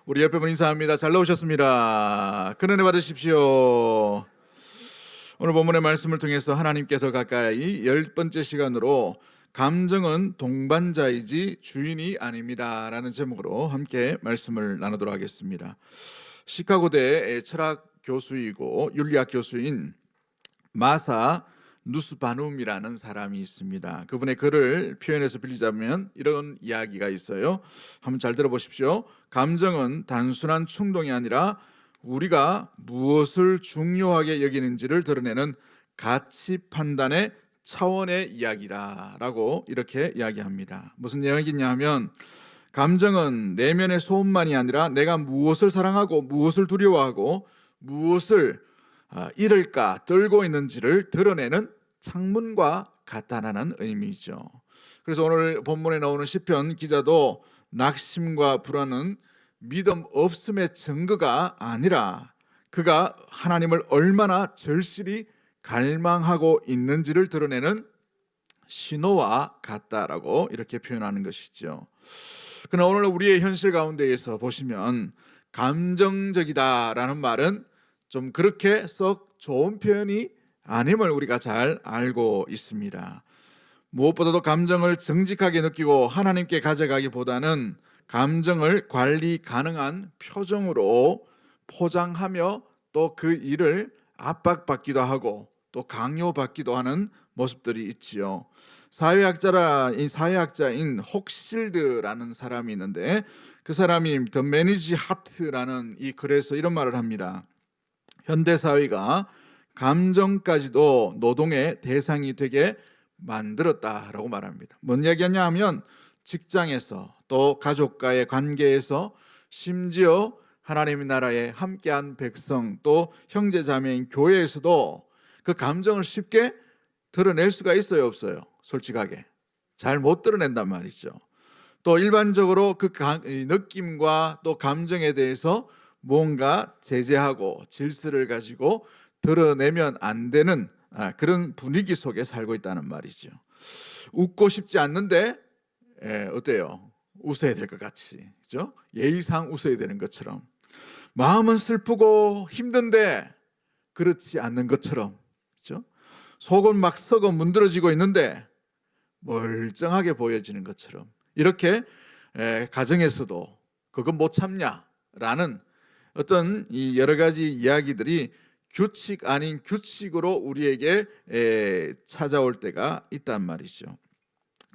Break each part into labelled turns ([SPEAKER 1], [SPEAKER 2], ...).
[SPEAKER 1] 우리 옆에 분 인사합니다. 잘 나오셨습니다. 큰 은혜 받으십시오. 오늘 본문의 말씀을 통해서 하나님께 더 가까이 10번째 시간으로 감정은 동반자이지 주인이 아닙니다 라는 제목으로 함께 말씀을 나누도록 하겠습니다. 시카고대 철학 교수이고 윤리학 교수인 마사 누스바눔이라는 사람이 있습니다. 그분의 글을 표현해서 빌리자면 이런 이야기가 있어요. 한번 잘 들어보십시오. 감정은 단순한 충동이 아니라 우리가 무엇을 중요하게 여기는지를 드러내는 가치 판단의 차원의 이야기다라고 이렇게 이야기합니다. 무슨 이야기냐 하면 감정은 내면의 소음만이 아니라 내가 무엇을 사랑하고 무엇을 두려워하고 무엇을 잃을까 떨고 있는지를 드러내는 창문과 같다는 의미죠. 그래서 오늘 본문에 나오는 시편 기자도 낙심과 불안은 믿음 없음의 증거가 아니라 그가 하나님을 얼마나 절실히 갈망하고 있는지를 드러내는 신호와 같다라고 이렇게 표현하는 것이죠. 그러나 오늘 우리의 현실 가운데에서 보시면 감정적이다라는 말은 좀 그렇게 썩 좋은 표현이 아님을 우리가 잘 알고 있습니다. 무엇보다도 감정을 정직하게 느끼고 하나님께 가져가기보다는 감정을 관리 가능한 표정으로 포장하며 또 그 일을 압박받기도 하고 또 강요받기도 하는 모습들이 있지요. 사회학자인 혹실드라는 사람이 있는데 그 사람이 The Manage Heart라는 이 글에서 이런 말을 합니다. 현대 사회가 감정까지도 노동의 대상이 되게 만들었다라고 말합니다. 뭔 이야기하냐 하면 직장에서 또 가족과의 관계에서 심지어 하나님의 나라에 함께한 백성 또 형제 자매인 교회에서도 그 감정을 쉽게 드러낼 수가 있어요, 없어요? 솔직하게 잘 못 드러낸단 말이죠. 또 일반적으로 그 느낌과 또 감정에 대해서 뭔가 제재하고 질서를 가지고 드러내면 안 되는 그런 분위기 속에 살고 있다는 말이죠. 웃고 싶지 않는데 어때요? 웃어야 될 것 같이, 그죠? 예의상 웃어야 되는 것처럼 마음은 슬프고 힘든데 그렇지 않는 것처럼, 그죠? 속은 막 썩어 문드러지고 있는데 멀쩡하게 보여지는 것처럼 이렇게 가정에서도 그건 못 참냐라는 어떤 이 여러 가지 이야기들이 규칙 아닌 규칙으로 우리에게 찾아올 때가 있단 말이죠.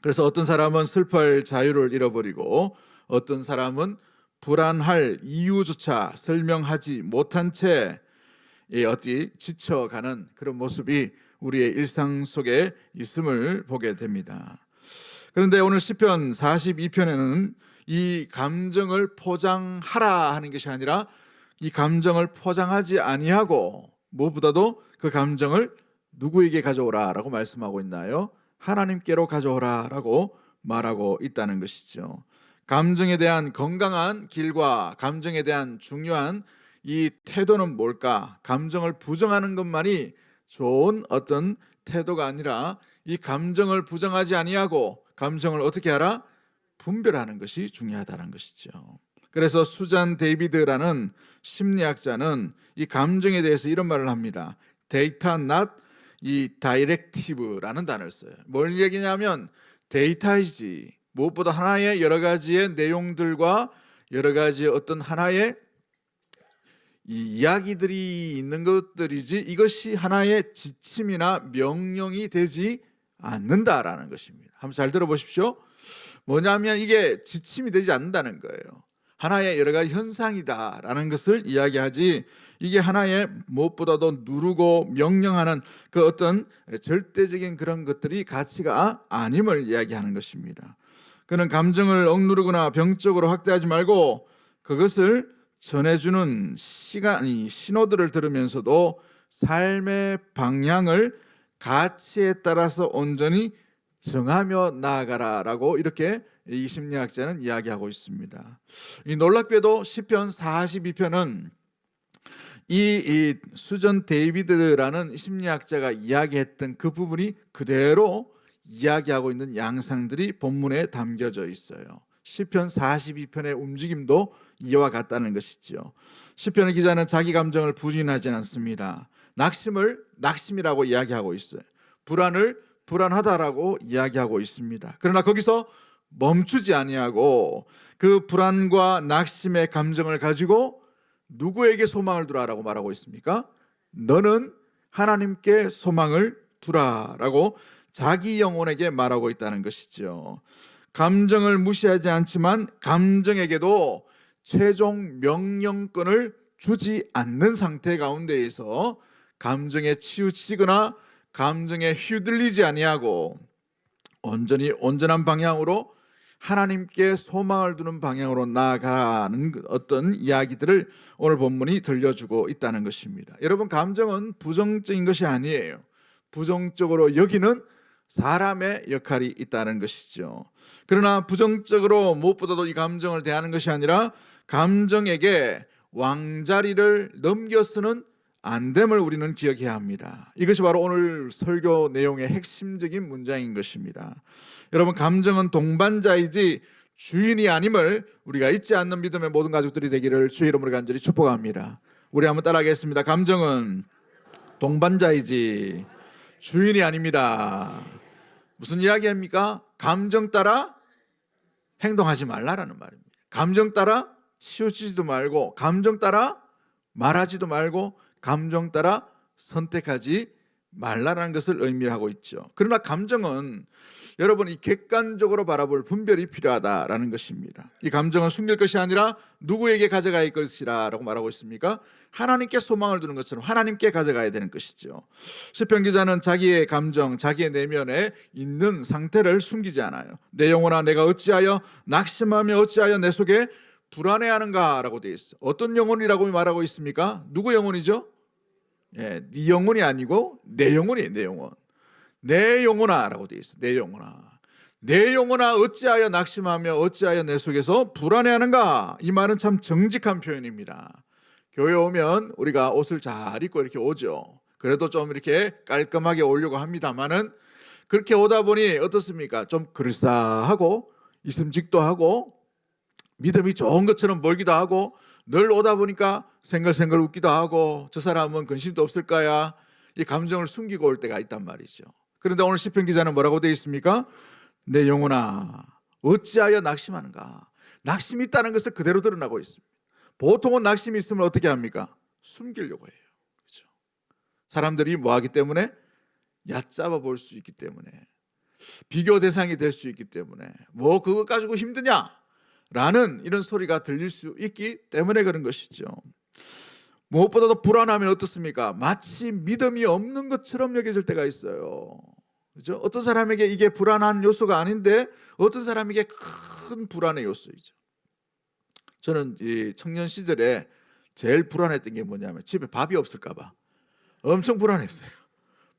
[SPEAKER 1] 그래서 어떤 사람은 슬퍼할 자유를 잃어버리고 어떤 사람은 불안할 이유조차 설명하지 못한 채 어디 지쳐가는 그런 모습이 우리의 일상 속에 있음을 보게 됩니다. 그런데 오늘 시편 42편에는 이 감정을 포장하라 하는 것이 아니라 이 감정을 포장하지 아니하고 무엇보다도 그 감정을 누구에게 가져오라라고 말씀하고 있나요? 하나님께로 가져오라라고 말하고 있다는 것이죠. 감정에 대한 건강한 길과 감정에 대한 중요한 이 태도는 뭘까? 감정을 부정하는 것만이 좋은 어떤 태도가 아니라 이 감정을 부정하지 아니하고 감정을 어떻게 하라? 분별하는 것이 중요하다는 것이죠. 그래서 수잔 데이비드라는 심리학자는 이 감정에 대해서 이런 말을 합니다. 데이터 not 이 다이렉티브라는 단어를 써요. 뭘 얘기냐면 데이터이지 무엇보다 하나의 여러 가지의 내용들과 여러 가지 어떤 하나의 이 이야기들이 있는 것들이지 이것이 하나의 지침이나 명령이 되지 않는다라는 것입니다. 한번 잘 들어보십시오. 뭐냐면 이게 지침이 되지 않는다는 거예요. 하나의 여러 가지 현상이다라는 것을 이야기하지 이게 하나의 무엇보다도 누르고 명령하는 그 어떤 절대적인 그런 것들이 가치가 아님을 이야기하는 것입니다. 그는 감정을 억누르거나 병적으로 확대하지 말고 그것을 전해주는 신호들을 들으면서도 삶의 방향을 가치에 따라서 온전히 정하며 나아가라라고 이렇게 이 심리학자는 이야기하고 있습니다. 이 놀랍게도 시편 42편은 이 수전 데이비드라는 심리학자가 이야기했던 그 부분이 그대로 이야기하고 있는 양상들이 본문에 담겨져 있어요. 시편 42편의 움직임도 이와 같다는 것이죠. 시편의 기자는 자기 감정을 부인하지 않습니다. 낙심을 낙심이라고 이야기하고 있어요. 불안을 불안하다라고 이야기하고 있습니다. 그러나 거기서 멈추지 아니하고 그 불안과 낙심의 감정을 가지고 누구에게 소망을 두라라고 말하고 있습니까? 너는 하나님께 소망을 두라라고 자기 영혼에게 말하고 있다는 것이죠. 감정을 무시하지 않지만 감정에게도 최종 명령권을 주지 않는 상태 가운데에서 감정에 치우치거나 감정에 휘둘리지 아니하고 온전한 방향으로 하나님께 소망을 두는 방향으로 나아가는 어떤 이야기들을 오늘 본문이 들려주고 있다는 것입니다. 여러분, 감정은 부정적인 것이 아니에요. 부정적으로 여기는 사람의 역할이 있다는 것이죠. 그러나 부정적으로 무엇보다도 이 감정을 대하는 것이 아니라 감정에게 왕자리를 넘겨서는 안 됨을 우리는 기억해야 합니다. 이것이 바로 오늘 설교 내용의 핵심적인 문장인 것입니다. 여러분, 감정은 동반자이지 주인이 아님을 우리가 잊지 않는 믿음의 모든 가족들이 되기를 주의 이름으로 간절히 축복합니다. 우리 한번 따라하겠습니다. 감정은 동반자이지 주인이 아닙니다. 무슨 이야기입니까? 감정 따라 행동하지 말라라는 말입니다. 감정 따라 치우치지도 말고, 감정 따라 말하지도 말고, 감정 따라 선택하지 말라라는 것을 의미하고 있죠. 그러나 감정은 여러분이 객관적으로 바라볼 분별이 필요하다라는 것입니다. 이 감정은 숨길 것이 아니라 누구에게 가져갈 것이라고 말하고 있습니까? 하나님께 소망을 두는 것처럼 하나님께 가져가야 되는 것이죠. 시편 기자는 자기의 감정, 자기의 내면에 있는 상태를 숨기지 않아요. 내 영혼아, 내가 어찌하여 낙심하며 어찌하여 내 속에 불안해하는가라고 되어 있어요. 어떤 영혼이라고 말하고 있습니까? 누구 영혼이죠? 네 영혼이 아니고 내 영혼이에요. 내 영혼. 내 영혼아라고 되어 있어요. 내 영혼아. 내 영혼아 어찌하여 낙심하며 어찌하여 내 속에서 불안해하는가? 이 말은 참 정직한 표현입니다. 교회 오면 우리가 옷을 잘 입고 이렇게 오죠. 그래도 좀 이렇게 깔끔하게 오려고 합니다만은 그렇게 오다 보니 어떻습니까? 좀 그럴싸하고 있음직도 하고 믿음이 좋은 것처럼 보이기도 하고 늘 오다 보니까 생글생글 웃기도 하고 저 사람은 근심도 없을 거야. 이 감정을 숨기고 올 때가 있단 말이죠. 그런데 오늘 시편 기자는 뭐라고 되어 있습니까? 내 영혼아 어찌하여 낙심하는가? 낙심이 있다는 것을 그대로 드러나고 있습니다. 보통은 낙심이 있으면 어떻게 합니까? 숨기려고 해요. 그렇죠? 사람들이 뭐하기 때문에? 얕잡아 볼 수 있기 때문에, 비교 대상이 될 수 있기 때문에, 뭐 그거 가지고 힘드냐? 라는 이런 소리가 들릴 수 있기 때문에 그런 것이죠. 무엇보다도 불안하면 어떻습니까? 마치 믿음이 없는 것처럼 여겨질 때가 있어요. 그렇죠? 어떤 사람에게 이게 불안한 요소가 아닌데 어떤 사람에게 큰 불안의 요소이죠. 저는 이 청년 시절에 제일 불안했던 게 뭐냐면 집에 밥이 없을까 봐 엄청 불안했어요.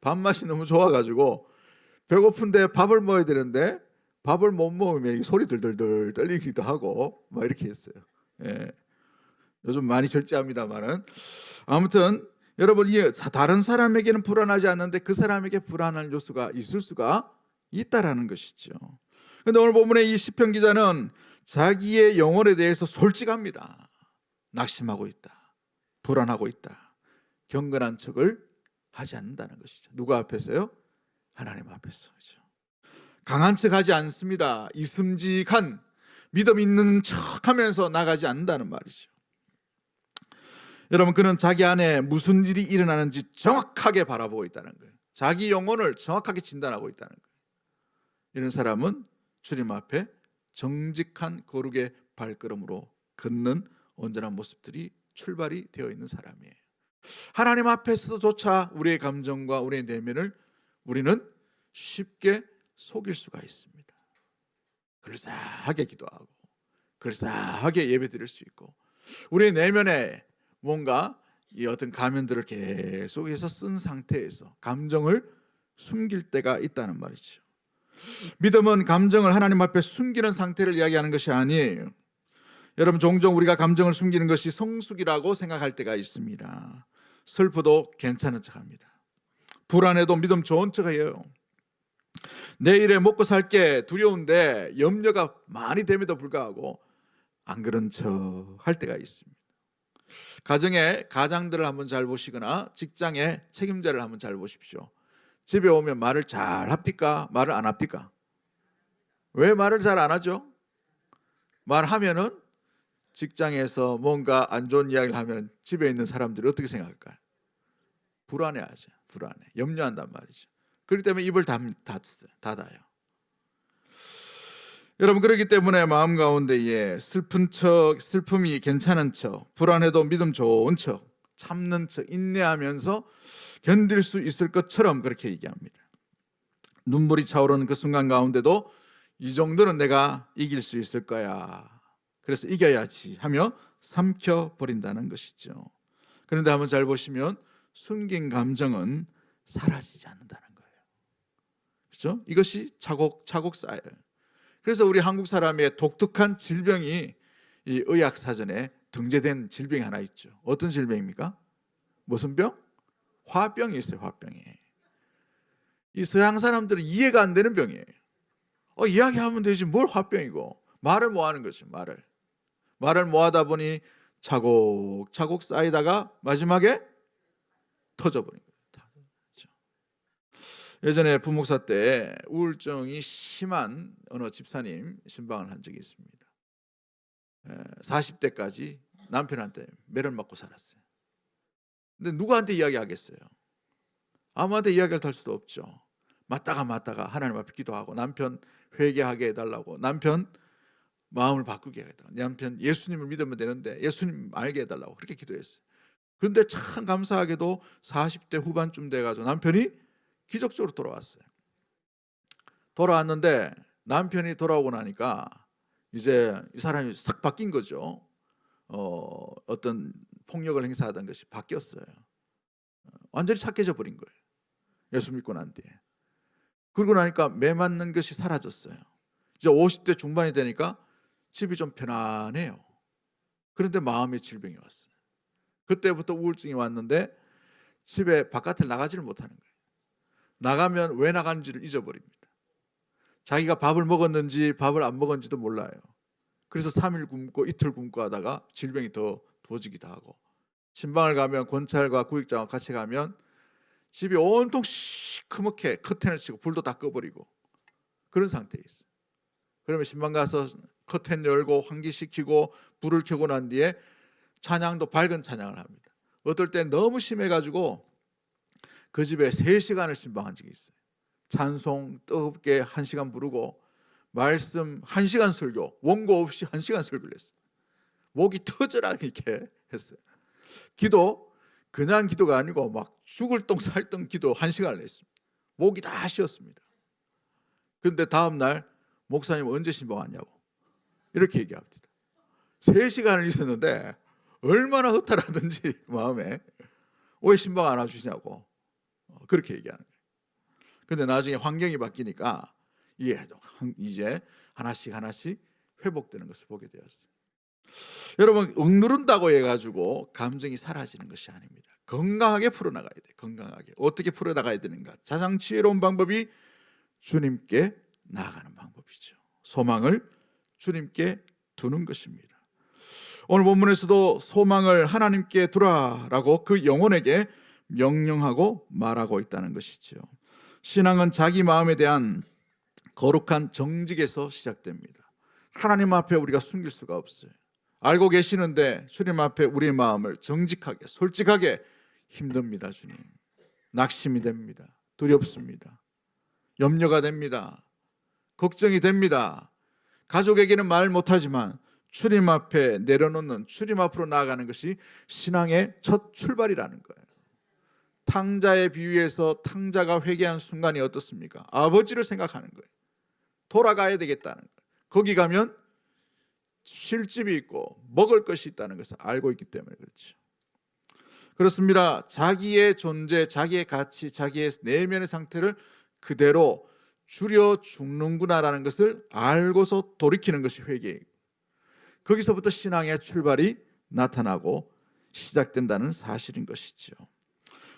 [SPEAKER 1] 밥맛이 너무 좋아가지고 배고픈데 밥을 먹어야 되는데 밥을 못 먹으면 소리 들들들 떨리기도 하고 막 이렇게 했어요. 예. 요즘 많이 절제합니다만은 아무튼 여러분, 이게 다른 사람에게는 불안하지 않는데 그 사람에게 불안한 요소가 있을 수가 있다라는 것이죠. 그런데 오늘 본문의 이 시편 기자는 자기의 영혼에 대해서 솔직합니다. 낙심하고 있다, 불안하고 있다, 경건한 척을 하지 않는다는 것이죠. 누구 앞에서요? 하나님 앞에서. 그렇죠? 강한 척하지 않습니다. 이슴직한 믿음 있는 척하면서 나가지 않는다는 말이죠. 여러분, 그는 자기 안에 무슨 일이 일어나는지 정확하게 바라보고 있다는 거예요. 자기 영혼을 정확하게 진단하고 있다는 거예요. 이런 사람은 주님 앞에 정직한 거룩의 발걸음으로 걷는 온전한 모습들이 출발이 되어 있는 사람이에요. 하나님 앞에서조차 우리의 감정과 우리의 내면을 우리는 쉽게 속일 수가 있습니다. 그럴싸하게 기도하고 그럴싸하게 예배드릴 수 있고 우리의 내면에 뭔가 이 어떤 가면들을 계속해서 쓴 상태에서 감정을 숨길 때가 있다는 말이죠. 믿음은 감정을 하나님 앞에 숨기는 상태를 이야기하는 것이 아니에요. 여러분, 종종 우리가 감정을 숨기는 것이 성숙이라고 생각할 때가 있습니다. 슬퍼도 괜찮은 척합니다. 불안해도 믿음 좋은 척해요. 내일에 먹고 살 게 두려운데 염려가 많이 됨에도 불구하고 안 그런 척 할 때가 있습니다. 가정의 가장들을 한번 잘 보시거나 직장의 책임자를 한번 잘 보십시오. 집에 오면 말을 잘 합니까? 말을 안 합니까? 왜 말을 잘 안 하죠? 말하면은 직장에서 뭔가 안 좋은 이야기를 하면 집에 있는 사람들이 어떻게 생각할까요? 불안해하죠. 불안해. 염려한단 말이죠. 그렇기 때문에 입을 닫아요. 여러분, 그렇기 때문에 마음 가운데에 슬픈 척, 슬픔이 괜찮은 척, 불안해도 믿음 좋은 척, 참는 척, 인내하면서 견딜 수 있을 것처럼 그렇게 얘기합니다. 눈물이 차오르는 그 순간 가운데도 이 정도는 내가 이길 수 있을 거야, 그래서 이겨야지 하며 삼켜버린다는 것이죠. 그런데 한번 잘 보시면 숨긴 감정은 사라지지 않는다는 거예요. 그렇죠? 이것이 차곡차곡 쌓여요. 그래서 우리 한국 사람의 독특한 질병이 이 의학사전에 등재된 질병이 하나 있죠. 어떤 질병입니까? 무슨 병? 화병이 있어요. 화병이. 이 서양 사람들은 이해가 안 되는 병이에요. 이야기하면 되지 뭘 화병이고. 말을 못 하는 거죠. 말을 못 하다 보니 차곡차곡 쌓이다가 마지막에 터져버린 거예요. 그렇죠? 예전에 부목사 때 우울증이 심한 어느 집사님 신방을 한 적이 있습니다. 40대까지 남편한테 매를 맞고 살았어요. 근데 누구한테 이야기하겠어요? 아무한테 이야기를 할 수도 없죠. 맞다가 하나님 앞에 기도하고 남편 회개하게 해달라고, 남편 마음을 바꾸게 해달라고, 남편 예수님을 믿으면 되는데 예수님 알게 해달라고 그렇게 기도했어요. 그런데 참 감사하게도 40대 후반쯤 돼가지고 남편이 기적적으로 돌아왔어요. 돌아왔는데 남편이 돌아오고 나니까 이제 이 사람이 싹 바뀐 거죠. 어떤 폭력을 행사하던 것이 바뀌었어요. 완전히 착해져 버린 거예요. 예수 믿고 난 뒤에. 그러고 나니까 매 맞는 것이 사라졌어요. 이제 50대 중반이 되니까 집이 좀 편안해요. 그런데 마음의 질병이 왔어요. 그때부터 우울증이 왔는데 집에 바깥을 나가지를 못하는 거예요. 나가면 왜 나가는지를 잊어버립니다. 자기가 밥을 먹었는지 밥을 안 먹었는지도 몰라요. 그래서 3일 굶고 이틀 굶고 하다가 질병이 더 도지기도 하고, 신방을 가면 권찰과 구역장과 같이 가면 집이 온통 시커멓게 커튼을 치고 불도 다 꺼버리고 그런 상태에 있어요. 그러면 신방 가서 커튼 열고 환기시키고 불을 켜고 난 뒤에 찬양도 밝은 찬양을 합니다. 어떨 땐 너무 심해가지고 그 집에 3시간을 신방한 적이 있어요. 찬송 뜨겁게 1시간 부르고 말씀 1시간 설교, 원고 없이 1시간 설교를 했어요. 목이 터져라 이렇게 했어요. 기도 그냥 기도가 아니고 막 죽을 똥 살 똥 기도 1시간을 했습니다. 목이 다 쉬었습니다. 그런데 다음 날 목사님 언제 신방 왔냐고 이렇게 얘기합니다. 3시간을 있었는데 얼마나 허탈하든지 마음에 왜 신방 안 와주시냐고 그렇게 얘기하는 거예요. 그런데 나중에 환경이 바뀌니까 이제 하나씩 회복되는 것을 보게 되었어요. 여러분, 억누른다고 해가지고 감정이 사라지는 것이 아닙니다. 건강하게 풀어나가야 돼요. 건강하게. 어떻게 풀어나가야 되는가? 가장 지혜로운 방법이 주님께 나아가는 방법이죠. 소망을 주님께 두는 것입니다. 오늘 본문에서도 소망을 하나님께 두라라고 그 영혼에게 명령하고 말하고 있다는 것이죠. 신앙은 자기 마음에 대한 거룩한 정직에서 시작됩니다. 하나님 앞에 우리가 숨길 수가 없어요. 알고 계시는데 주님 앞에 우리의 마음을 정직하게 솔직하게 힘듭니다. 주님, 낙심이 됩니다. 두렵습니다. 염려가 됩니다. 걱정이 됩니다. 가족에게는 말 못하지만 주님 앞에 내려놓는, 주님 앞으로 나아가는 것이 신앙의 첫 출발이라는 거예요. 탕자의 비유에서 탕자가 회개한 순간이 어떻습니까? 아버지를 생각하는 거예요. 돌아가야 되겠다는 거예요. 거기 가면 쉴 집이 있고 먹을 것이 있다는 것을 알고 있기 때문에 그렇죠. 그렇습니다. 자기의 존재, 자기의 가치, 자기의 내면의 상태를 그대로 줄여 죽는구나라는 것을 알고서 돌이키는 것이 회개예요. 거기서부터 신앙의 출발이 나타나고 시작된다는 사실인 것이죠.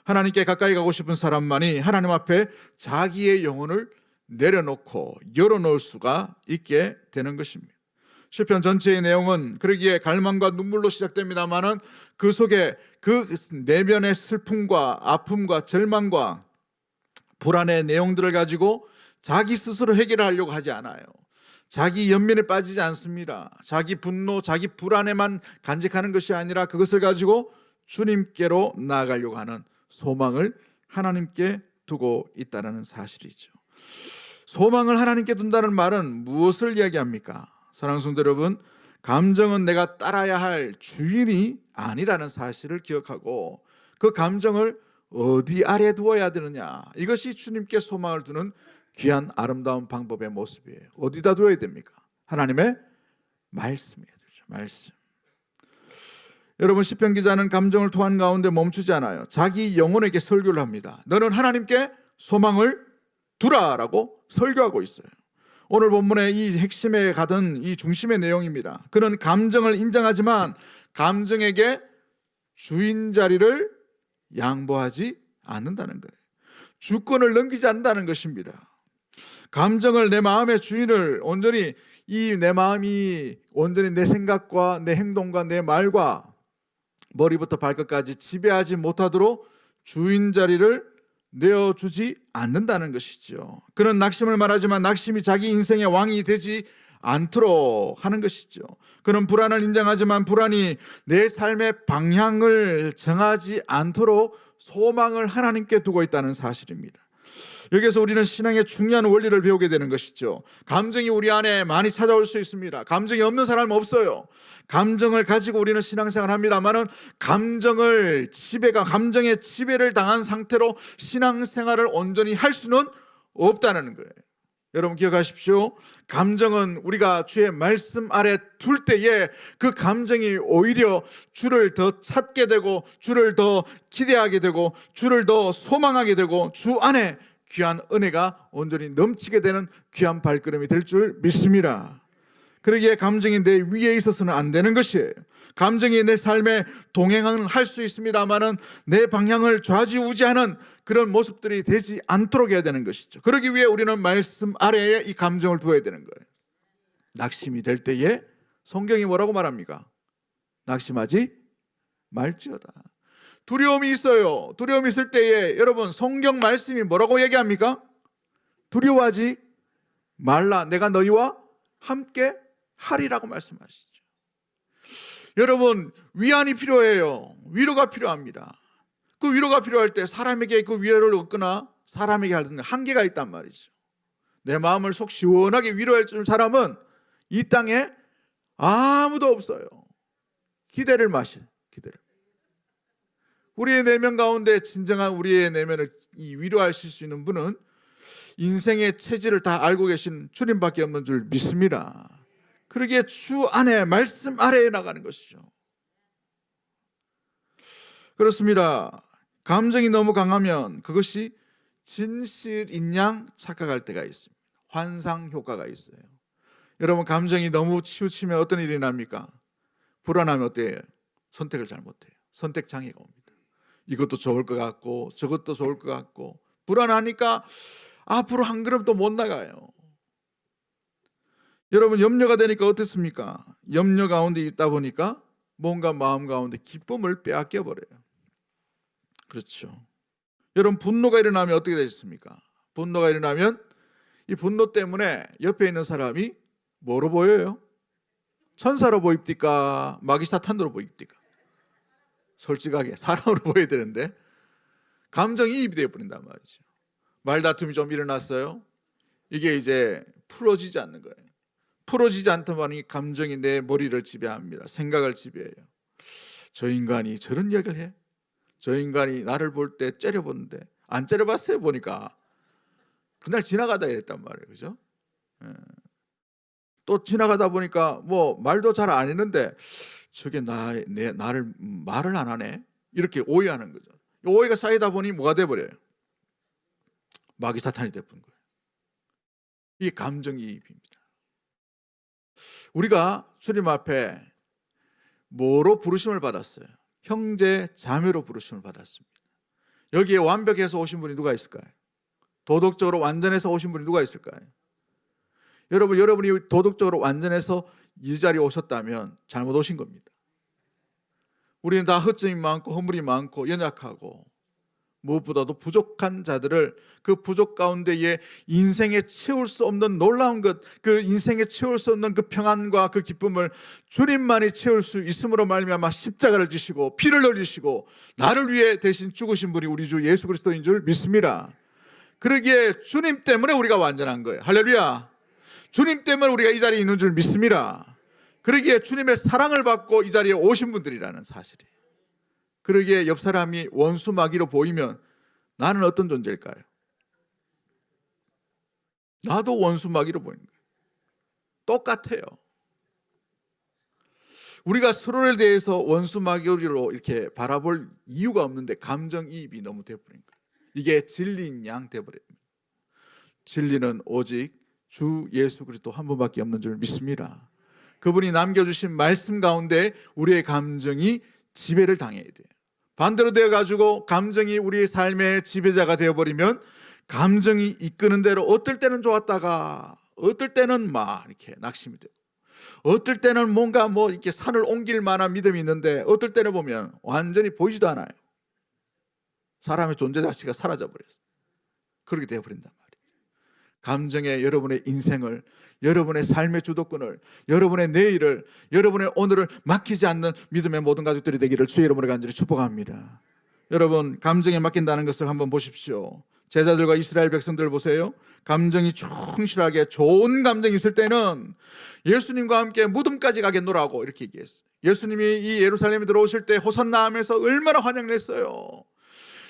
[SPEAKER 1] 하나님께 가까이 가고 싶은 사람만이 하나님 앞에 자기의 영혼을 내려놓고 열어놓을 수가 있게 되는 것입니다. 시편 전체의 내용은 그러기에 갈망과 눈물로 시작됩니다마는 그 속에 그 내면의 슬픔과 아픔과 절망과 불안의 내용들을 가지고 자기 스스로 해결하려고 하지 않아요. 자기 연민에 빠지지 않습니다. 자기 분노, 자기 불안에만 간직하는 것이 아니라 그것을 가지고 주님께로 나아가려고 하는 소망을 하나님께 두고 있다는 사실이죠. 소망을 하나님께 둔다는 말은 무엇을 이야기합니까? 사랑하는 성도 여러분, 감정은 내가 따라야 할 주인이 아니라는 사실을 기억하고 그 감정을 어디 아래 두어야 되느냐, 이것이 주님께 소망을 두는 귀한 아름다운 방법의 모습이에요. 어디다 두어야 됩니까? 하나님의 말씀이에요. 말씀. 여러분, 시편 기자는 감정을 토한 가운데 멈추지 않아요. 자기 영혼에게 설교를 합니다. 너는 하나님께 소망을 두라라고 설교하고 있어요. 오늘 본문의 이 핵심에 가던 이 중심의 내용입니다. 그는 감정을 인정하지만 감정에게 주인 자리를 양보하지 않는다는 거예요. 주권을 넘기지 않는다는 것입니다. 감정을, 내 마음의 주인을 온전히, 내 마음이 온전히 내 생각과 내 행동과 내 말과 머리부터 발끝까지 지배하지 못하도록 주인 자리를 내어주지 않는다는 것이죠. 그는 낙심을 말하지만 낙심이 자기 인생의 왕이 되지 않도록 하는 것이죠. 그는 불안을 인정하지만 불안이 내 삶의 방향을 정하지 않도록 소망을 하나님께 두고 있다는 사실입니다. 여기서 우리는 신앙의 중요한 원리를 배우게 되는 것이죠. 감정이 우리 안에 많이 찾아올 수 있습니다. 감정이 없는 사람은 없어요. 감정을 가지고 우리는 신앙생활을 합니다만은 감정의 지배를 당한 상태로 신앙생활을 온전히 할 수는 없다는 거예요. 여러분 기억하십시오. 감정은 우리가 주의 말씀 아래 둘 때에 그 감정이 오히려 주를 더 찾게 되고 주를 더 기대하게 되고 주를 더 소망하게 되고 주 안에 귀한 은혜가 온전히 넘치게 되는 귀한 발걸음이 될 줄 믿습니다. 그러기에 감정이 내 위에 있어서는 안 되는 것이에요. 감정이 내 삶에 동행을 할 수 있습니다만은 내 방향을 좌지우지하는 그런 모습들이 되지 않도록 해야 되는 것이죠. 그러기 위해 우리는 말씀 아래에 이 감정을 두어야 되는 거예요. 낙심이 될 때에 성경이 뭐라고 말합니까? 낙심하지 말지어다. 두려움이 있어요. 두려움이 있을 때에 여러분 성경 말씀이 뭐라고 얘기합니까? 두려워하지 말라. 내가 너희와 함께 하리라고 말씀하시죠. 여러분 위안이 필요해요. 위로가 필요합니다. 그 위로가 필요할 때 사람에게 그 위로를 얻거나 사람에게 하는 한계가 있단 말이죠. 내 마음을 속 시원하게 위로할 줄 사람은 이 땅에 아무도 없어요. 기대를. 우리의 내면 가운데 진정한 우리의 내면을 위로하실 수 있는 분은 인생의 체질을 다 알고 계신 주님밖에 없는 줄 믿습니다. 그러기에 주 안에 말씀 아래에 나가는 것이죠. 그렇습니다. 감정이 너무 강하면 그것이 진실인 양 착각할 때가 있습니다. 환상 효과가 있어요. 여러분 감정이 너무 치우치면 어떤 일이 납니까? 불안하면 어때요? 선택을 잘못해요. 선택 장애가 옵니다. 이것도 좋을 것 같고 저것도 좋을 것 같고 불안하니까 앞으로 한 걸음도 못 나가요. 여러분 염려가 되니까 어떻습니까? 염려 가운데 있다 보니까 뭔가 마음 가운데 기쁨을 빼앗겨 버려요. 그렇죠. 여러분 분노가 일어나면 어떻게 되십니까? 분노가 일어나면 이 분노 때문에 옆에 있는 사람이 뭐로 보여요? 천사로 보입니까? 마귀사탄으로 보입니까? 솔직하게 사람으로 보여야 되는데 감정이입이 되어버린단 말이죠. 말다툼이 좀 일어났어요. 이게 이제 풀어지지 않는 거예요. 풀어지지 않다 보니 감정이 내 머리를 지배합니다. 생각을 지배해요. 저 인간이 저런 이야기를 해? 저 인간이 나를 볼 때 째려보는데 안 째려봤어요. 보니까 그날 지나가다 이랬단 말이에요. 그죠? 또 지나가다 보니까 뭐 말도 잘 안 했는데 저게 나를 말을 안 하네? 이렇게 오해하는 거죠. 오해가 쌓이다 보니 뭐가 돼버려요? 마귀 사탄이 돼버린 거예요. 이 감정이입입니다. 우리가 주님 앞에 뭐로 부르심을 받았어요? 형제 자매로 부르심을 받았습니다. 여기에 완벽해서 오신 분이 누가 있을까요? 도덕적으로 완전해서 오신 분이 누가 있을까요? 여러분이 도덕적으로 완전해서 이 자리에 오셨다면 잘못 오신 겁니다. 우리는 다 허점이 많고 허물이 많고 연약하고 무엇보다도 부족한 자들을 그 부족 가운데에 인생에 채울 수 없는 놀라운 것, 그 인생에 채울 수 없는 그 평안과 그 기쁨을 주님만이 채울 수 있음으로 말미암아 십자가를 지시고 피를 흘리시고 나를 위해 대신 죽으신 분이 우리 주 예수 그리스도인 줄 믿습니다. 그러기에 주님 때문에 우리가 완전한 거예요. 할렐루야. 주님 때문에 우리가 이 자리에 있는 줄 믿습니다. 그러기에 주님의 사랑을 받고 이 자리에 오신 분들이라는 사실이에요. 그러기에 옆 사람이 원수 마귀로 보이면 나는 어떤 존재일까요? 나도 원수 마귀로 보이는 거예요. 똑같아요. 우리가 서로에 대해서 원수 마귀로 이렇게 바라볼 이유가 없는데 감정이입이 너무 돼버린 거예요. 이게 진리인 양 돼버립니다. 진리는 오직 주 예수 그리스도 한 분밖에 없는 줄 믿습니다. 그분이 남겨주신 말씀 가운데 우리의 감정이 지배를 당해야 돼요. 반대로 되어가지고 감정이 우리의 삶의 지배자가 되어버리면 감정이 이끄는 대로 어떨 때는 좋았다가 어떨 때는 막 이렇게 낙심이 되고 어떨 때는 뭔가 이렇게 산을 옮길 만한 믿음이 있는데 어떨 때는 보면 완전히 보이지도 않아요. 사람의 존재 자체가 사라져버렸어요. 그렇게 되어버린단 말이에요. 감정에 여러분의 인생을, 여러분의 삶의 주도권을, 여러분의 내일을, 여러분의 오늘을 맡기지 않는 믿음의 모든 가족들이 되기를 주의 이름으로 간절히 축복합니다. 여러분, 감정에 맡긴다는 것을 한번 보십시오. 제자들과 이스라엘 백성들 보세요. 감정이 충실하게 좋은 감정이 있을 때는 예수님과 함께 무덤까지 가겠노라고 이렇게 얘기했어요. 예수님이 이 예루살렘에 들어오실 때 호산나 하면서 얼마나 환영을 했어요.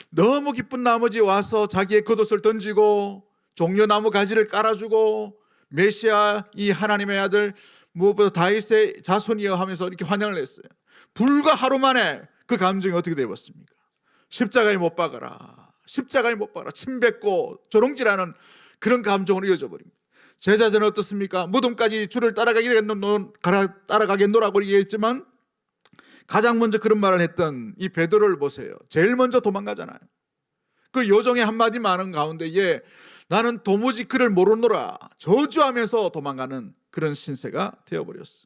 [SPEAKER 1] 너무 기쁜 나머지 와서 자기의 겉옷을 던지고 종려나무 가지를 깔아주고 메시아 이 하나님의 아들 무엇보다 다윗의 자손이여 하면서 이렇게 환영을 했어요. 불과 하루 만에 그 감정이 어떻게 되었습니까? 십자가에 못 박아라, 십자가에 못 박아라, 침 뱉고 조롱질하는 그런 감정으로 이어져 버립니다. 제자들은 어떻습니까? 무덤까지 주를 따라가겠노라고 얘기했지만 가장 먼저 그런 말을 했던 이 베드로를 보세요. 제일 먼저 도망가잖아요. 그 요정의 한마디 많은 가운데에 나는 도무지 그를 모르노라 저주하면서 도망가는 그런 신세가 되어버렸어.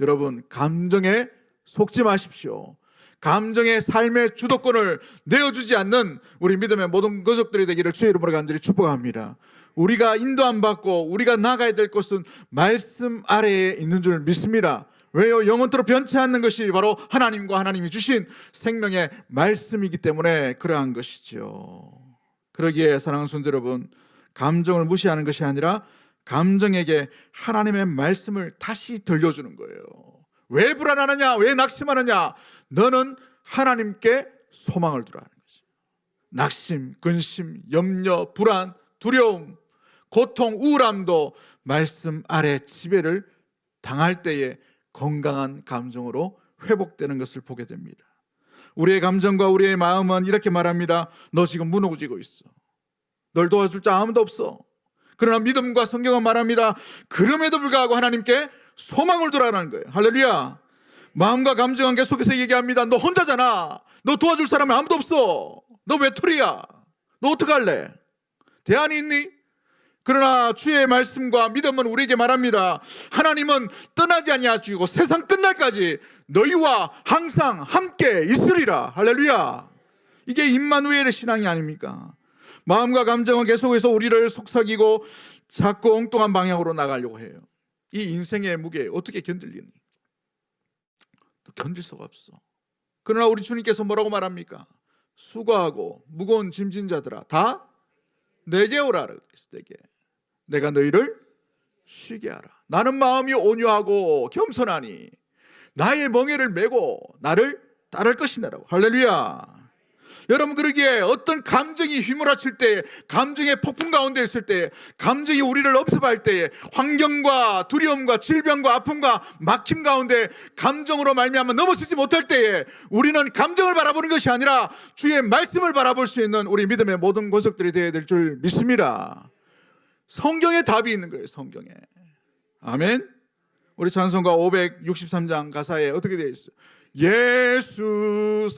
[SPEAKER 1] 여러분, 감정에 속지 마십시오. 감정의 삶의 주도권을 내어주지 않는 우리 믿음의 모든 가족들이 되기를 주의 이름으로 간절히 축복합니다. 우리가 인도 안 받고 우리가 나가야 될 곳은 말씀 아래에 있는 줄 믿습니다. 왜요? 영원토록 변치 않는 것이 바로 하나님과 하나님이 주신 생명의 말씀이기 때문에 그러한 것이죠. 그러기에 사랑하는 성도 여러분, 감정을 무시하는 것이 아니라 감정에게 하나님의 말씀을 다시 들려주는 거예요. 왜 불안하느냐? 왜 낙심하느냐? 너는 하나님께 소망을 두라는 거지. 낙심, 근심, 염려, 불안, 두려움, 고통, 우울함도 말씀 아래 지배를 당할 때에 건강한 감정으로 회복되는 것을 보게 됩니다. 우리의 감정과 우리의 마음은 이렇게 말합니다. 너 지금 무너지고 있어. 널 도와줄 자 아무도 없어. 그러나 믿음과 성경은 말합니다. 그럼에도 불구하고 하나님께 소망을 두라는 거예요. 할렐루야. 마음과 감정 관계 속에서 얘기합니다. 너 혼자잖아. 너 도와줄 사람은 아무도 없어. 너 외톨이야. 너 어떡할래? 대안이 있니? 그러나 주의 말씀과 믿음은 우리에게 말합니다. 하나님은 떠나지 아니하시고 세상 끝날까지 너희와 항상 함께 있으리라. 할렐루야. 이게 임마누엘의 신앙이 아닙니까? 마음과 감정은 계속해서 우리를 속삭이고 자꾸 엉뚱한 방향으로 나가려고 해요. 이 인생의 무게 어떻게 견딜니? 견딜 수가 없어. 그러나 우리 주님께서 뭐라고 말합니까? 수고하고 무거운 짐진 자들아 다 내게 오라. 내게. 내가 너희를 쉬게 하라. 나는 마음이 온유하고 겸손하니 나의 멍에를 메고 나를 따를 것이냐라고. 할렐루야. 여러분, 그러기에 어떤 감정이 휘몰아칠 때, 감정의 폭풍 가운데 있을 때, 감정이 우리를 업습할 때, 환경과 두려움과 질병과 아픔과 막힘 가운데 감정으로 말미암아 넘어서지 못할 때에 우리는 감정을 바라보는 것이 아니라 주의 말씀을 바라볼 수 있는 우리 믿음의 모든 권속들이 되어야 될 줄 믿습니다. 성경에 답이 있는 거예요. 성경에. 아멘. 우리 찬송가 563장 가사에 어떻게 되어 있어요? 예수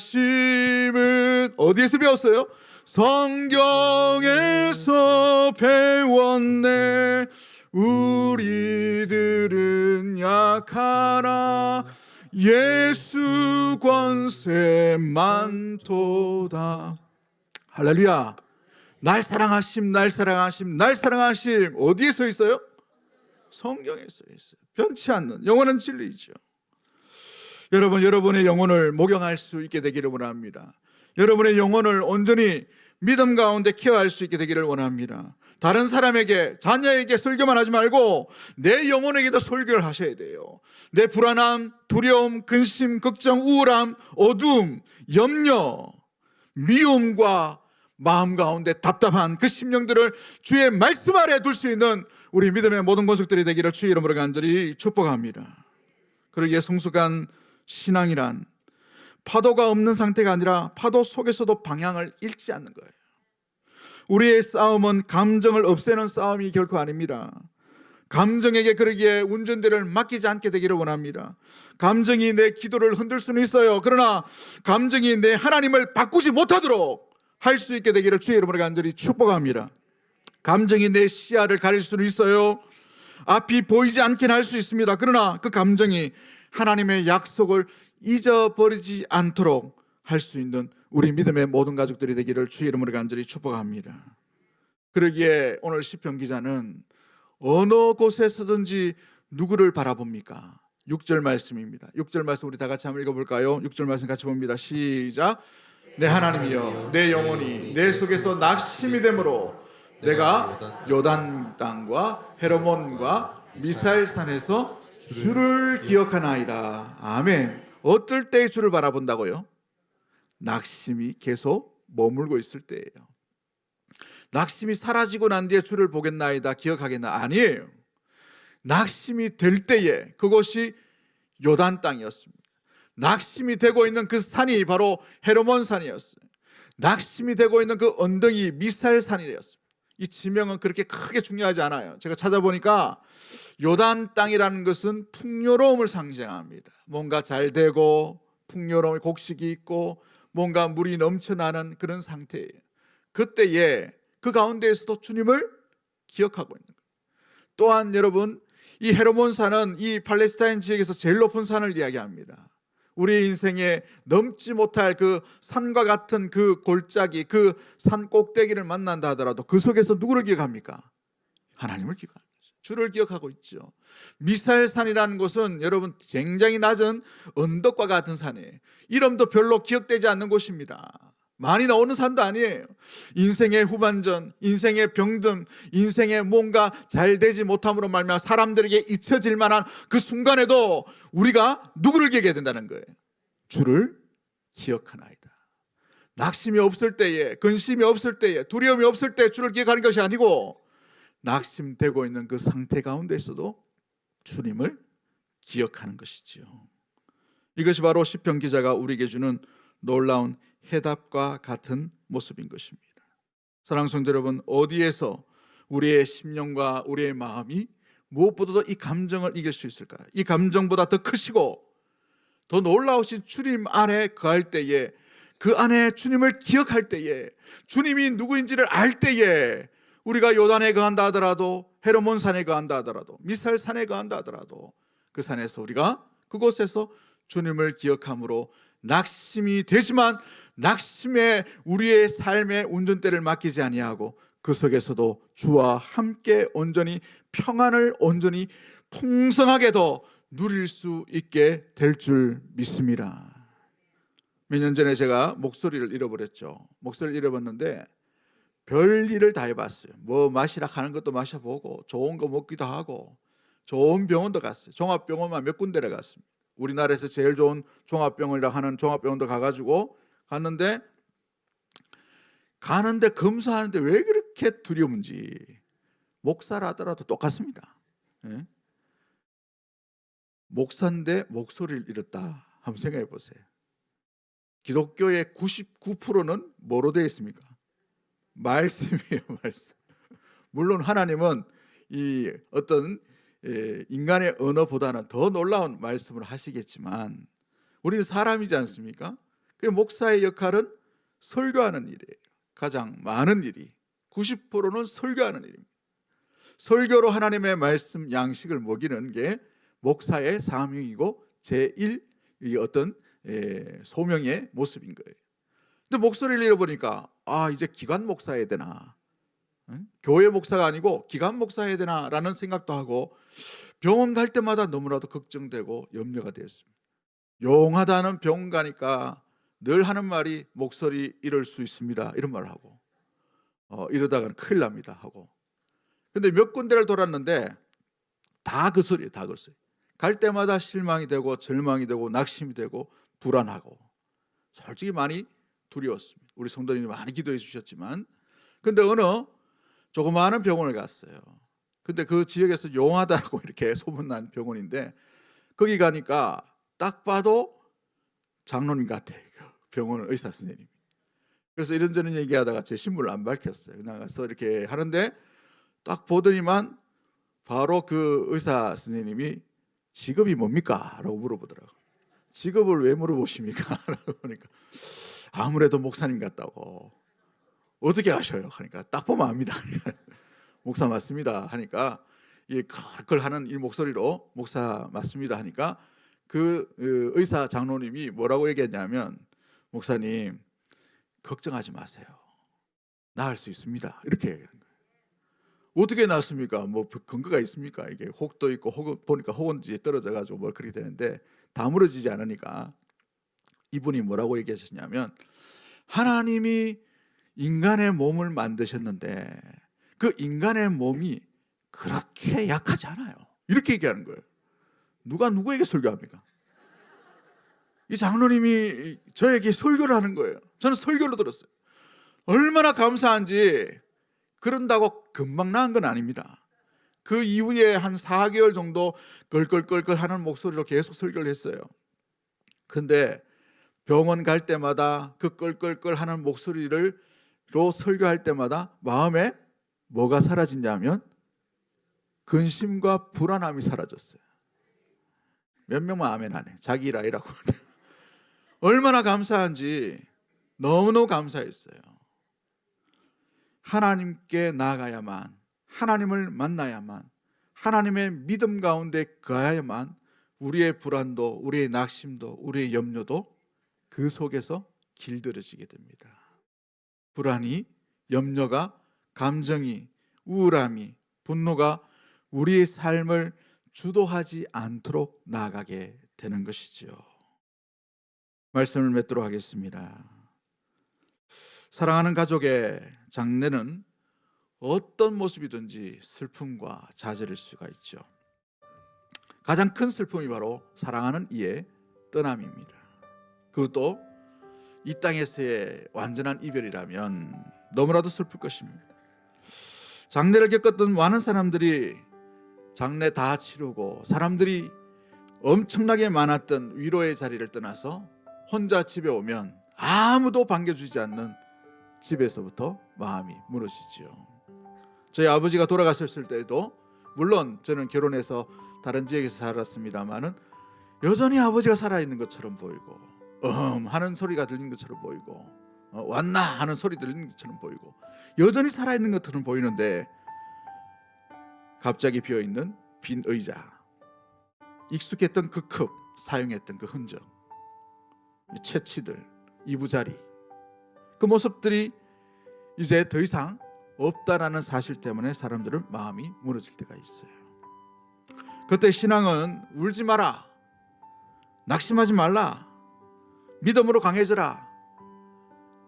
[SPEAKER 1] 사랑하심은 어디에서 배웠어요? 성경에서 배웠네. 우리들은 약하나 예수 권세 많도다. 할렐루야. 날 사랑하심, 날 사랑하심, 날 사랑하심. 어디에 써 있어요? 성경에 써 있어요. 변치 않는 영원한 진리죠. 여러분, 여러분의 영혼을 목용할 수 있게 되기를 원합니다. 여러분의 영혼을 온전히 믿음 가운데 케어할 수 있게 되기를 원합니다. 다른 사람에게, 자녀에게 설교만 하지 말고 내 영혼에게도 설교를 하셔야 돼요. 내 불안함, 두려움, 근심, 걱정, 우울함, 어두움, 염려, 미움과 마음 가운데 답답한 그 심령들을 주의 말씀 아래 둘 수 있는 우리 믿음의 모든 권속들이 되기를 주의 이름으로 간절히 축복합니다. 그러기에 성숙한 신앙이란 파도가 없는 상태가 아니라 파도 속에서도 방향을 잃지 않는 거예요. 우리의 싸움은 감정을 없애는 싸움이 결코 아닙니다. 감정에게 그러기에 운전대를 맡기지 않게 되기를 원합니다. 감정이 내 기도를 흔들 수는 있어요. 그러나 감정이 내 하나님을 바꾸지 못하도록 할 수 있게 되기를 주의 이름으로 간절히 축복합니다. 감정이 내 시야를 가릴 수는 있어요. 앞이 보이지 않긴 할 수 있습니다. 그러나 그 감정이 하나님의 약속을 잊어버리지 않도록 할 수 있는 우리 믿음의 모든 가족들이 되기를 주의 이름으로 간절히 축복합니다. 그러기에 오늘 시편 기자는 어느 곳에서든지 누구를 바라봅니까? 6절 말씀입니다. 6절 말씀 우리 다 같이 한번 읽어볼까요? 6절 말씀 같이 봅니다. 시작. 내 하나님이여, 내 영혼이 내 속에서 낙심이 되므로 내가 요단 땅과 헤르몬과 미사일산에서 주를 기억하나이다. 아멘. 어떨 때 주를 바라본다고요? 낙심이 계속 머물고 있을 때예요. 낙심이 사라지고 난 뒤에 주를 보겠나이다, 기억하겠나? 아니에요. 낙심이 될 때에 그것이 요단 땅이었습니다. 낙심이 되고 있는 그 산이 바로 헤르몬 산이었어요. 낙심이 되고 있는 그 언덕이 미사일 산이었습니다. 이 지명은 그렇게 크게 중요하지 않아요. 제가 찾아보니까 요단 땅이라는 것은 풍요로움을 상징합니다. 뭔가 잘 되고 풍요로움의 곡식이 있고 뭔가 물이 넘쳐나는 그런 상태예요. 그때에 그 가운데에서도 주님을 기억하고 있는 거예요. 또한 여러분, 이 헤르몬 산은 이 팔레스타인 지역에서 제일 높은 산을 이야기합니다. 우리 인생에 넘지 못할 그 산과 같은 그 골짜기, 그 산 꼭대기를 만난다 하더라도 그 속에서 누구를 기억합니까? 하나님을 기억합니다. 주를 기억하고 있죠. 미사일산이라는 곳은 여러분 굉장히 낮은 언덕과 같은 산이에요. 이름도 별로 기억되지 않는 곳입니다. 많이 나오는 산도 아니에요. 인생의 후반전, 인생의 병듦, 인생의 뭔가 잘 되지 못함으로 말미암아 사람들에게 잊혀질 만한 그 순간에도 우리가 누구를 기억해야 된다는 거예요? 주를 기억하나이다. 낙심이 없을 때에, 근심이 없을 때에, 두려움이 없을 때 주를 기억하는 것이 아니고 낙심되고 있는 그 상태 가운데서도 주님을 기억하는 것이지요. 이것이 바로 시편 기자가 우리에게 주는 놀라운 해답과 같은 모습인 것입니다. 사랑하는 성도 여러분, 어디에서 우리의 심령과 우리의 마음이 무엇보다도 이 감정을 이길 수 있을까요? 이 감정보다 더 크시고 더 놀라우신 주님 안에 거할 때에, 그 안에 주님을 기억할 때에, 주님이 누구인지를 알 때에 우리가 요단에 거한다 하더라도, 헤르몬 산에 거한다 하더라도, 미사일 산에 거한다 하더라도 그 산에서 우리가 그곳에서 주님을 기억함으로 낙심이 되지만 낙심에 우리의 삶의 운전대를 맡기지 아니하고 그 속에서도 주와 함께 온전히 평안을 온전히 풍성하게 더 누릴 수 있게 될 줄 믿습니다. 몇 년 전에 제가 목소리를 잃어버렸죠. 목소리를 잃어버렸는데 별일을 다 해봤어요. 뭐 마시라 하는 것도 마셔보고 좋은 거 먹기도 하고 좋은 병원도 갔어요. 종합병원만 몇 군데를 갔습니다. 우리나라에서 제일 좋은 종합병원이라 하는 종합병원도 가가지고 갔는데 검사하는데 왜 그렇게 두려운지 목사라 하더라도 똑같습니다. 예? 목사인데 목소리를 잃었다 한번 생각해 보세요. 기독교의 99%는 뭐로 되어 있습니까? 말씀이에요. 말씀. 물론 하나님은 이 어떤 인간의 언어보다는 더 놀라운 말씀을 하시겠지만 우리는 사람이지 않습니까? 그 목사의 역할은 설교하는 일이에요. 가장 많은 일이 90%는 설교하는 일입니다. 설교로 하나님의 말씀 양식을 먹이는 게 목사의 사명이고 제1 이 어떤 소명의 모습인 거예요. 근데 목소리를 잃어보니까 이제 기관 목사 해야 되나, 교회 목사가 아니고 기관 목사 해야 되나라는 생각도 하고 병원 갈 때마다 너무나도 걱정되고 염려가 되었습니다. 용하다는 병원 가니까 늘 하는 말이 목소리 잃을 수 있습니다 이런 말을 하고 이러다가는 큰일 납니다 하고. 근데 몇 군데를 돌았는데 다 그 소리예요. 다 그 소리. 갈 때마다 실망이 되고 절망이 되고 낙심이 되고 불안하고 솔직히 많이 두려웠습니다. 우리 성도님이 많이 기도해 주셨지만, 근데 어느 조그마한 병원을 갔어요. 근데 그 지역에서 용하다고 이렇게 소문난 병원인데 거기 가니까 딱 봐도 장로님 같아요. 병원 의사 선생님. 그래서 이런저런 얘기하다가 제 신분을 안 밝혔어요. 나가서 이렇게 하는데 딱 보더니만 바로 그 의사 선생님이 직업이 뭡니까? 라고 물어보더라고요. 직업을 왜 물어보십니까? 라고 보니까 아무래도 목사님 같다고. 어떻게 아셔요? 하니까 딱 보면 압니다. 목사 맞습니다 하니까 이 걸걸 하는 이 목소리로 목사 맞습니다 하니까 그 의사 장로님이 뭐라고 얘기했냐면, 목사님 걱정하지 마세요. 나을 수 있습니다. 이렇게 얘기한 거예요. 어떻게 나습니까? 뭐 근거가 있습니까? 이게 혹도 있고 혹은 보니까 혹은지 떨어져 가지고 뭘 그렇게 되는데 다물어지지 않으니까 이분이 뭐라고 얘기하셨냐면, 하나님이 인간의 몸을 만드셨는데 그 인간의 몸이 그렇게 약하지 않아요. 이렇게 얘기하는 거예요. 누가 누구에게 설교합니까? 이 장로님이 저에게 설교를 하는 거예요. 저는 설교로 들었어요. 얼마나 감사한지. 그런다고 금방 나은 건 아닙니다. 그 이후에 한 4개월 정도 껄껄껄껄 하는 목소리로 계속 설교를 했어요. 근데 병원 갈 때마다 그 껄껄껄 하는 목소리로 설교할 때마다 마음에 뭐가 사라지냐면 근심과 불안함이 사라졌어요. 몇 명만 아멘 하네. 자기 일 아니라고. 얼마나 감사한지 너무너무 감사했어요. 하나님께 나아가야만, 하나님을 만나야만, 하나님의 믿음 가운데 거해야만 우리의 불안도, 우리의 낙심도, 우리의 염려도 그 속에서 길들여지게 됩니다. 불안이, 염려가, 감정이, 우울함이, 분노가 우리의 삶을 주도하지 않도록 나아가게 되는 것이지요. 말씀을 맺도록 하겠습니다. 사랑하는 가족의 장례는 어떤 모습이든지 슬픔과 좌절일 수가 있죠. 가장 큰 슬픔이 바로 사랑하는 이의 떠남입니다. 그것도 이 땅에서의 완전한 이별이라면 너무나도 슬플 것입니다. 장례를 겪었던 많은 사람들이 장례 다 치르고 사람들이 엄청나게 많았던 위로의 자리를 떠나서 혼자 집에 오면 아무도 반겨주지 않는 집에서부터 마음이 무너지죠. 저희 아버지가 돌아가셨을 때도 물론 저는 결혼해서 다른 지역에서 살았습니다마는 여전히 아버지가 살아있는 것처럼 보이고 하는 소리가 들리는 것처럼 보이고 왔나 하는 소리 들리는 것처럼 보이고 여전히 살아있는 것처럼 보이는데 갑자기 비어있는 빈 의자, 익숙했던 그 컵, 사용했던 그 흔적, 이 채취들, 이부자리, 그 모습들이 이제 더 이상 없다라는 사실 때문에 사람들은 마음이 무너질 때가 있어요. 그때 신앙은 울지 마라, 낙심하지 말라, 믿음으로 강해져라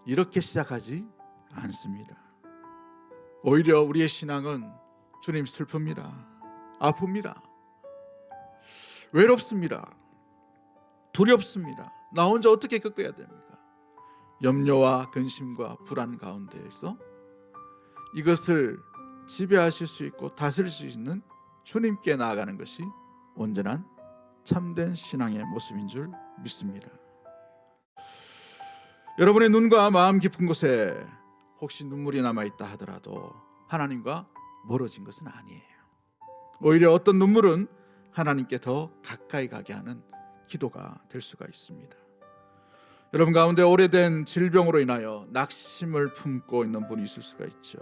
[SPEAKER 1] 이렇게 시작하지 않습니다. 오히려 우리의 신앙은 주님 슬픕니다, 아픕니다, 외롭습니다, 두렵습니다. 나 혼자 어떻게 겪어야 됩니까? 염려와 근심과 불안 가운데에서 이것을 지배하실 수 있고 다스릴 수 있는 주님께 나아가는 것이 온전한 참된 신앙의 모습인 줄 믿습니다. 여러분의 눈과 마음 깊은 곳에 혹시 눈물이 남아있다 하더라도 하나님과 멀어진 것은 아니에요. 오히려 어떤 눈물은 하나님께 더 가까이 가게 하는 기도가 될 수가 있습니다. 여러분 가운데 오래된 질병으로 인하여 낙심을 품고 있는 분이 있을 수가 있죠.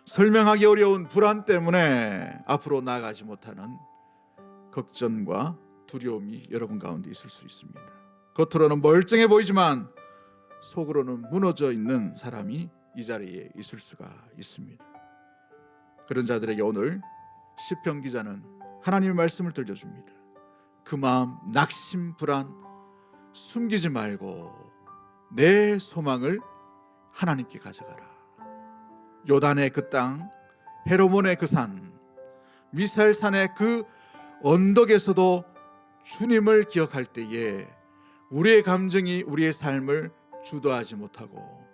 [SPEAKER 1] 설명하기 어려운 불안 때문에 앞으로 나아가지 못하는 걱정과 두려움이 여러분 가운데 있을 수 있습니다. 겉으로는 멀쩡해 보이지만 속으로는 무너져 있는 사람이 이 자리에 있을 수가 있습니다. 그런 자들에게 오늘 시편 기자는 하나님의 말씀을 들려줍니다. 그 마음 낙심 불안 숨기지 말고 내 소망을 하나님께 가져가라. 요단의 그 땅, 헤르몬의 그 산, 미살산의 그 언덕에서도 주님을 기억할 때에 우리의 감정이 우리의 삶을 주도하지 못하고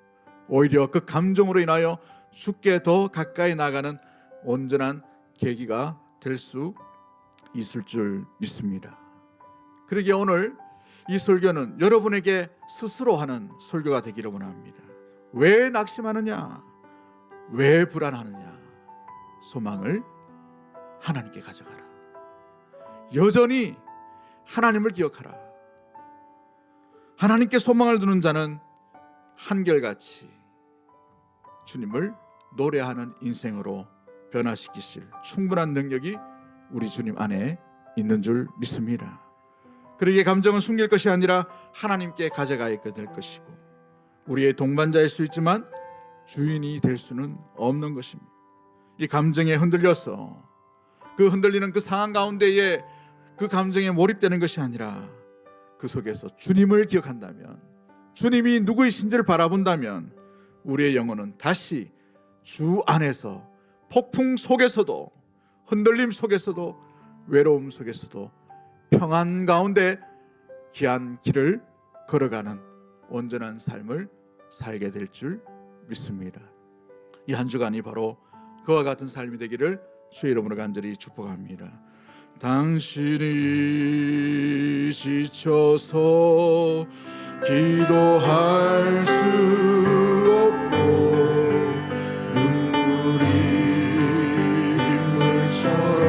[SPEAKER 1] 오히려 그 감정으로 인하여 주께 더 가까이 나가는 온전한 계기가 될 수 있을 줄 믿습니다. 그러기에 오늘 이 설교는 여러분에게 스스로 하는 설교가 되기를 원합니다. 왜 낙심하느냐? 왜 불안하느냐? 소망을 하나님께 가져가라. 여전히 하나님을 기억하라. 하나님께 소망을 두는 자는 한결같이 주님을 노래하는 인생으로 변화시키실 충분한 능력이 우리 주님 안에 있는 줄 믿습니다. 그러기에 감정은 숨길 것이 아니라 하나님께 가져가야 될 것이고 우리의 동반자일 수 있지만 주인이 될 수는 없는 것입니다. 이 감정에 흔들려서 그 흔들리는 그 상황 가운데에 그 감정에 몰입되는 것이 아니라 그 속에서 주님을 기억한다면, 주님이 누구이신지를 바라본다면 우리의 영혼은 다시 주 안에서 폭풍 속에서도 흔들림 속에서도 외로움 속에서도 평안 가운데 귀한 길을 걸어가는 온전한 삶을 살게 될 줄 믿습니다. 이 한 주간이 바로 그와 같은 삶이 되기를 주의 이름으로 간절히 축복합니다. 당신이 지쳐서 기도할 수 없고 눈물이 빗물처럼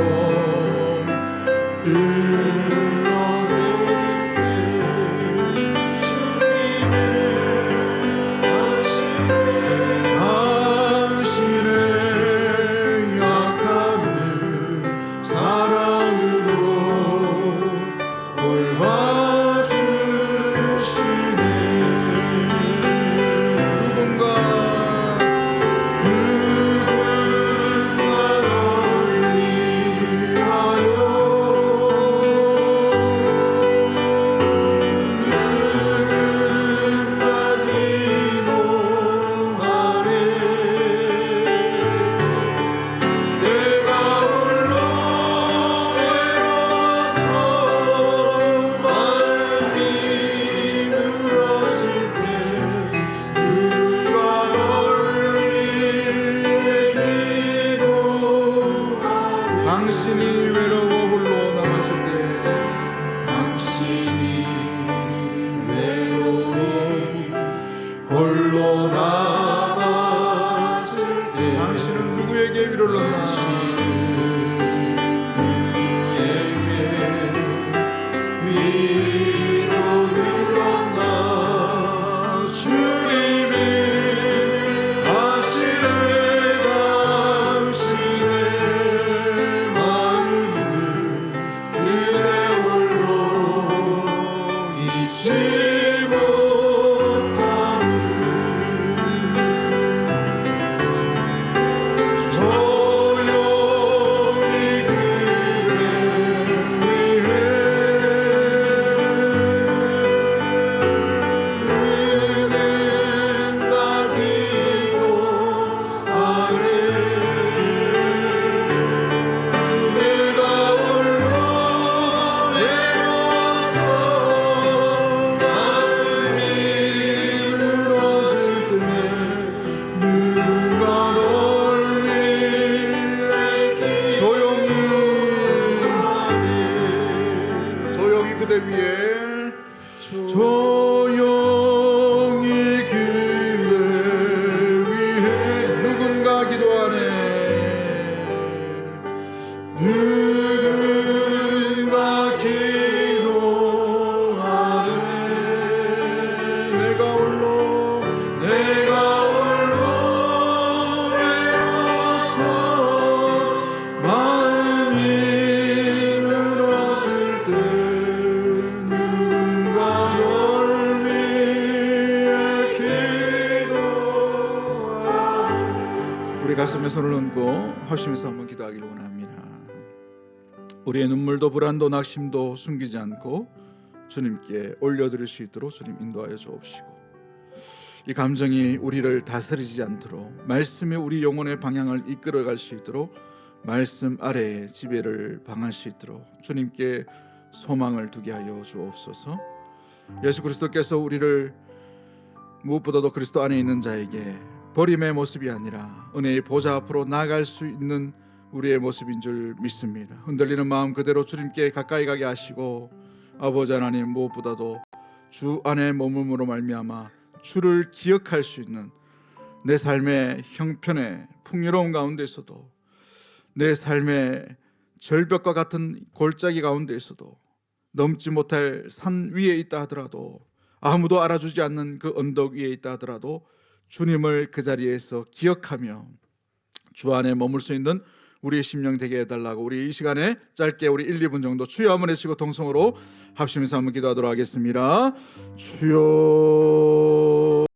[SPEAKER 1] 가슴에 손을 얹고 합심해서 한번 기도하기를 원합니다. 우리의 눈물도 불안도 낙심도 숨기지 않고 주님께 올려드릴 수 있도록 주님 인도하여 주옵시고, 이 감정이 우리를 다스리지 않도록 말씀이 우리 영혼의 방향을 이끌어갈 수 있도록 말씀 아래에 지배를 방할 수 있도록 주님께 소망을 두게 하여 주옵소서. 예수 그리스도께서 우리를 무엇보다도 그리스도 안에 있는 자에게 버림의 모습이 아니라 은혜의 보좌 앞으로 나아갈 수 있는 우리의 모습인 줄 믿습니다. 흔들리는 마음 그대로 주님께 가까이 가게 하시고, 아버지 하나님, 무엇보다도 주 안에 머물므로 말미암아 주를 기억할 수 있는 내 삶의 형편의 풍요로운 가운데서도, 내 삶의 절벽과 같은 골짜기 가운데서도, 넘지 못할 산 위에 있다 하더라도, 아무도 알아주지 않는 그 언덕 위에 있다 하더라도 주님을 그 자리에서 기억하며 주 안에 머물 수 있는 우리의 심령 되게 해달라고, 우리 이 시간에 짧게 우리 1, 2분 정도 주여 한번 외치고 동성으로 합심해서 한번 기도하도록 하겠습니다. 주여